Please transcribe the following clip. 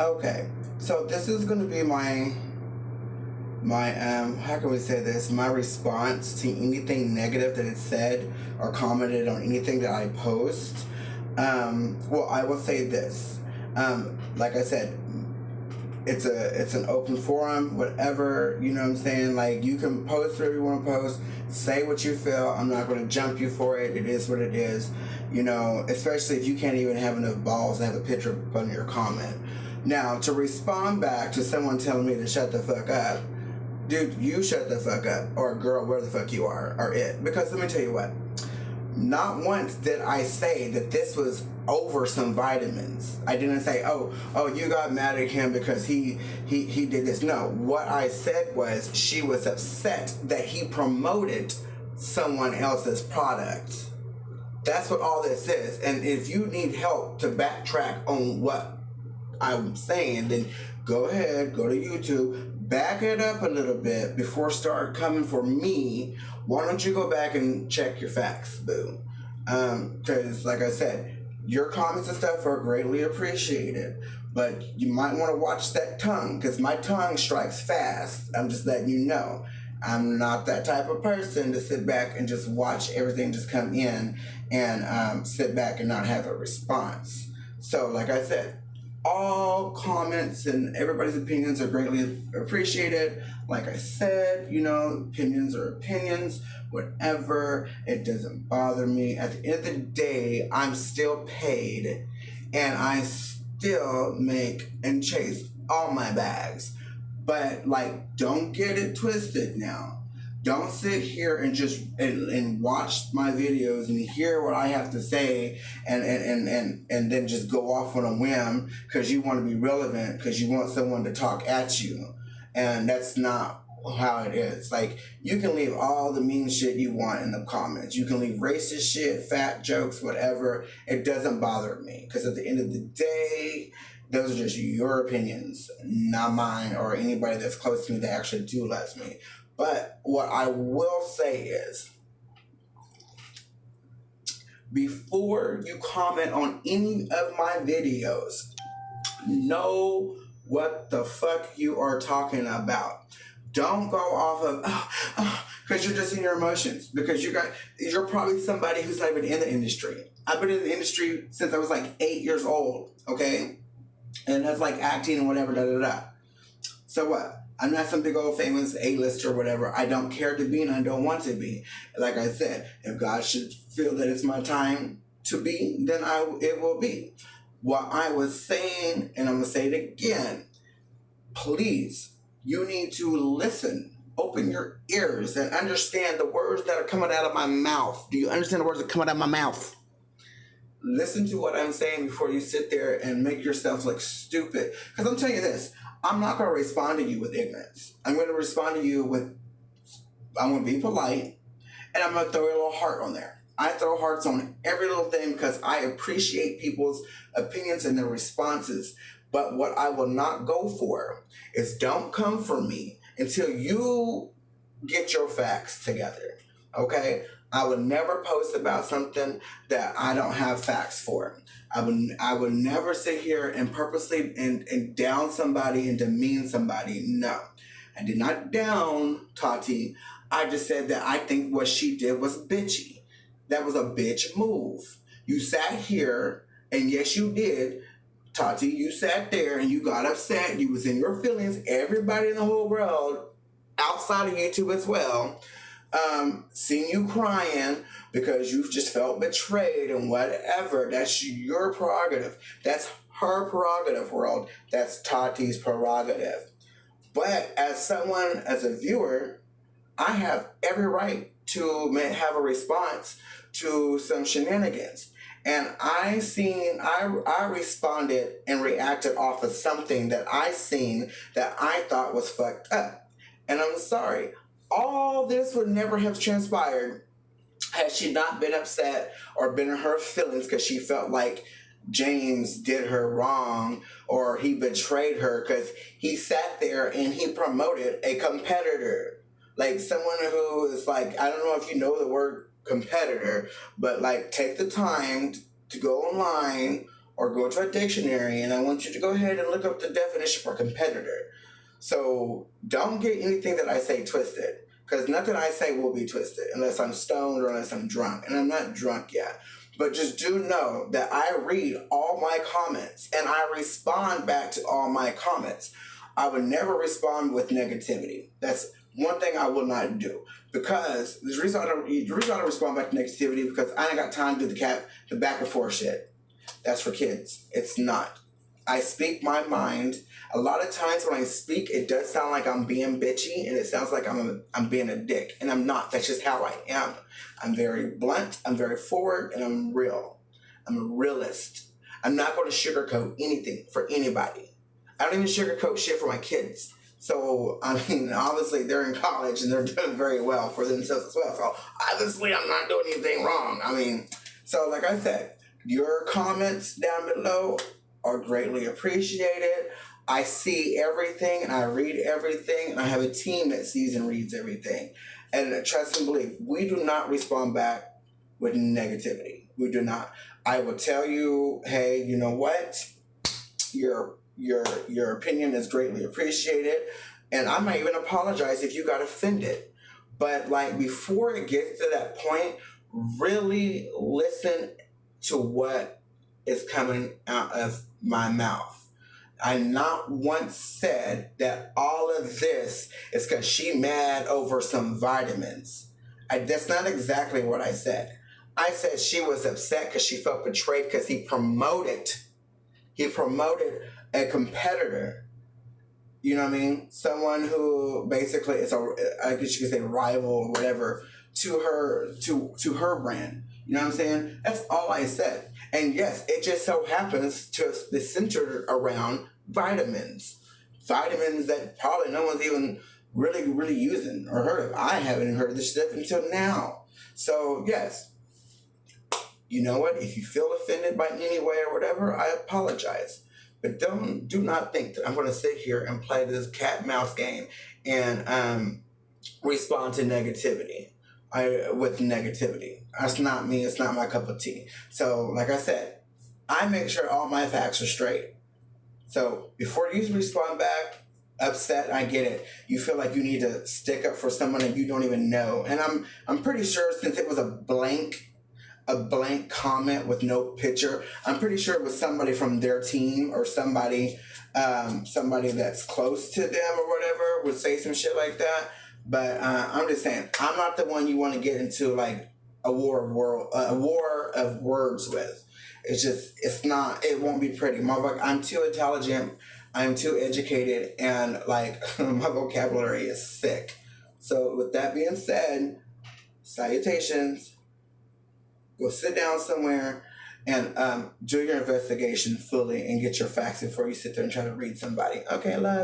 Okay, so this is going to be my how can we say this, my response to anything negative that is said or commented on anything that I post. Well, I will say this. Like I said, it's an open forum, whatever, you know what I'm saying? Like, you can post whatever you want to post, say what you feel. I'm not going to jump you for it. It is what it is, you know, especially if you can't even have enough balls to have a picture up on your comment. Now, to respond back to someone telling me to shut the fuck up, dude, you shut the fuck up, or girl, where the fuck you are, or it. Because let me tell you what, not once did I say that this was over some vitamins. I didn't say, oh, you got mad at him because he did this. No, what I said was she was upset that he promoted someone else's product. That's what all this is. And if you need help to backtrack on what I'm saying, then go ahead, go to YouTube, back it up a little bit before start coming for me. Why don't you go back and check your facts, boo? Because like I said, your comments and stuff are greatly appreciated, but you might want to watch that tongue, because my tongue strikes fast. I'm just letting you know. I'm not that type of person to sit back and just watch everything just come in and sit back and not have a response. So, like I said, all comments and everybody's opinions are greatly appreciated. Like I said, you know, opinions are opinions, whatever. It doesn't bother me. At the end of the day, I'm still paid and I still make and chase all my bags. But, like, don't get it twisted now. Don't sit here and just and watch my videos and hear what I have to say and then just go off on a whim because you want to be relevant, because you want someone to talk at you. And that's not how it is. Like, you can leave all the mean shit you want in the comments. You can leave racist shit, fat jokes, whatever. It doesn't bother me, because at the end of the day, those are just your opinions, not mine or anybody that's close to me that actually do loves me. But what I will say is, before you comment on any of my videos, know what the fuck you are talking about. Don't go off of, because you're just in your emotions. Because you're probably somebody who's not even in the industry. I've been in the industry since I was like 8 years old, okay? And that's like acting and whatever, da da da. So what? I'm not some big old famous A-lister or whatever. I don't care to be and I don't want to be. Like I said, if God should feel that it's my time to be, then it will be. What I was saying, and I'm going to say it again, please, you need to listen. Open your ears and understand the words that are coming out of my mouth. Do you understand the words that are coming out of my mouth? Listen to what I'm saying before you sit there and make yourself look stupid. Because I'm telling you this, I'm not going to respond to you with ignorance. I'm going to respond to you with, I'm going to be polite, and I'm going to throw a little heart on there. I throw hearts on every little thing because I appreciate people's opinions and their responses. But what I will not go for is, don't come for me until you get your facts together. Okay? I would never post about something that I don't have facts for. I would never sit here and purposely and down somebody and demean somebody. No. I did not down Tati. I just said that I think what she did was bitchy. That was a bitch move. You sat here, and yes, you did, Tati. You sat there and you got upset. You was in your feelings. Everybody in the whole world, outside of YouTube as well, seen you crying because you just felt betrayed and whatever. That's your prerogative. That's her prerogative, world. That's Tati's prerogative. But as someone, as a viewer, I have every right to have a response to some shenanigans. And I responded and reacted off of something that I seen that I thought was fucked up. And I'm sorry, all this would never have transpired had she not been upset or been in her feelings because she felt like James did her wrong or he betrayed her because he sat there and he promoted a competitor. Like someone who is like, I don't know if you know the word competitor, but like take the time to go online, or go to a dictionary, and I want you to go ahead and look up the definition for competitor. So don't get anything that I say twisted, because nothing I say will be twisted unless I'm stoned or unless I'm drunk, and I'm not drunk yet. But just do know that I read all my comments and I respond back to all my comments. I would never respond with negativity. That's one thing I will not do, because the reason I don't respond back to negativity because I ain't got time to do the back and forth shit. That's for kids. It's not. I speak my mind. A lot of times when I speak, it does sound like I'm being bitchy, and it sounds like I'm being a dick, and I'm not. That's just how I am. I'm very blunt. I'm very forward, and I'm real. I'm a realist. I'm not going to sugarcoat anything for anybody. I don't even sugarcoat shit for my kids. So, I mean, obviously they're in college and they're doing very well for themselves as well. So, obviously I'm not doing anything wrong. I mean, so like I said, your comments down below are greatly appreciated. I see everything and I read everything, and I have a team that sees and reads everything. And trust and believe, we do not respond back with negativity. We do not. I will tell you, hey, you know what? Your opinion is greatly appreciated, and I might even apologize if you got offended. But like, before it gets to that point, really listen to what is coming out of my mouth. I not once said that all of this is because she mad over some vitamins. That's not exactly what I said. I said she was upset because she felt betrayed because he promoted a competitor. You know what I mean? Someone who basically is I guess you could say rival or whatever to her brand. You know what I'm saying? That's all I said. And yes, it just so happens to be centered around vitamins. Vitamins that probably no one's even really using or heard of. I haven't even heard of this stuff until now. So yes, you know what? If you feel offended by any way or whatever, I apologize. But do not think that I'm going to sit here and play this cat mouse game and respond to negativity. With negativity. That's not me. It's not my cup of tea. So, like I said, I make sure all my facts are straight. So before you respond back upset, I get it. You feel like you need to stick up for someone that you don't even know. And I'm pretty sure, since it was a blank comment with no picture, I'm pretty sure it was somebody from their team or somebody that's close to them or whatever would say some shit like that. But I'm just saying, I'm not the one you want to get into like a war of words with. It won't be pretty. I'm too intelligent, I'm too educated, and like my vocabulary is thick. So with that being said, salutations. Go sit down somewhere and do your investigation fully and get your facts before you sit there and try to read somebody. Okay, love.